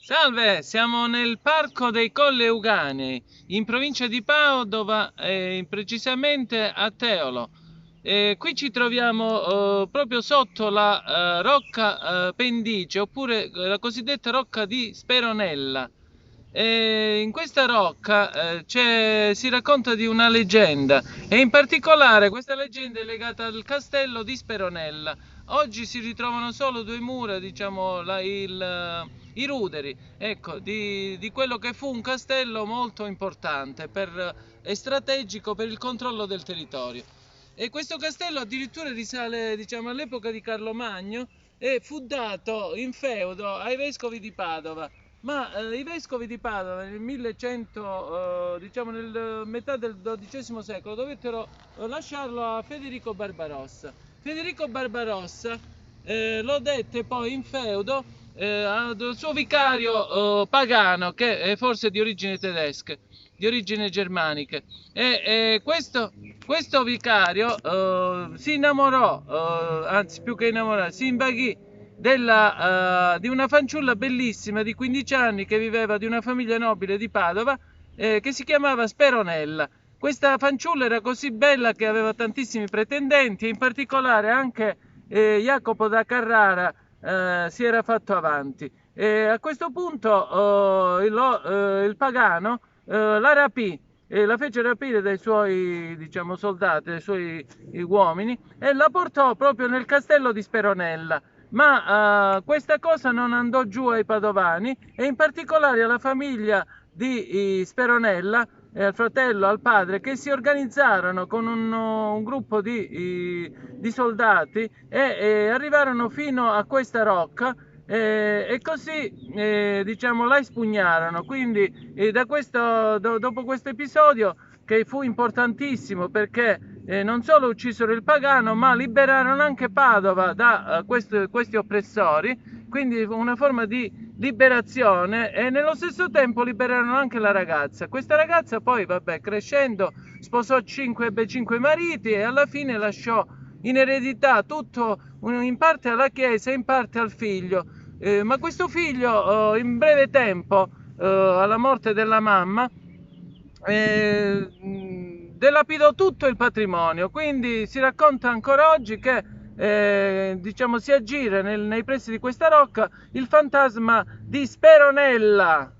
Salve, siamo nel Parco dei Colli Euganei, in provincia di Padova, precisamente a Teolo. Qui ci troviamo proprio sotto la rocca Pendice, oppure la cosiddetta rocca di Speronella. In questa rocca si racconta di una leggenda, e in particolare questa leggenda è legata al castello di Speronella. Oggi si ritrovano solo due mura, diciamo, i ruderi, ecco, di quello che fu un castello molto importante e strategico per il controllo del territorio. E questo castello addirittura risale, diciamo, all'epoca di Carlo Magno e fu dato in feudo ai vescovi di Padova. Ma i vescovi di Padova nel 1100, diciamo nel metà del XII secolo, dovettero lasciarlo a Federico Barbarossa. Federico Barbarossa lo dette poi in feudo al suo vicario pagano, che è forse di origine tedesche, di origine germaniche. Questo vicario si innamorò, anzi più che innamorò, si invaghì di una fanciulla bellissima di 15 anni che viveva di una famiglia nobile di Padova, che si chiamava Speronella. Questa fanciulla era così bella che aveva tantissimi pretendenti, e in particolare anche Jacopo da Carrara si era fatto avanti. A questo punto il pagano la rapì, la fece rapire dai suoi, diciamo, soldati, dai suoi uomini, e la portò proprio nel castello di Speronella. Ma questa cosa non andò giù ai padovani, e in particolare alla famiglia di Speronella, al fratello, al padre, che si organizzarono con un gruppo di soldati e arrivarono fino a questa rocca, e così diciamo la espugnarono. Quindi dopo questo episodio, che fu importantissimo perché non solo uccisero il pagano, ma liberarono anche Padova da questi oppressori, quindi una forma di liberazione, e nello stesso tempo liberarono anche la ragazza. Questa ragazza poi, vabbè, crescendo ebbe 5 mariti, e alla fine lasciò in eredità tutto, in parte alla chiesa e in parte al figlio. Ma questo figlio in breve tempo, alla morte della mamma, delapidò tutto il patrimonio. Quindi si racconta ancora oggi che diciamo si aggira nei pressi di questa rocca il fantasma di Speronella.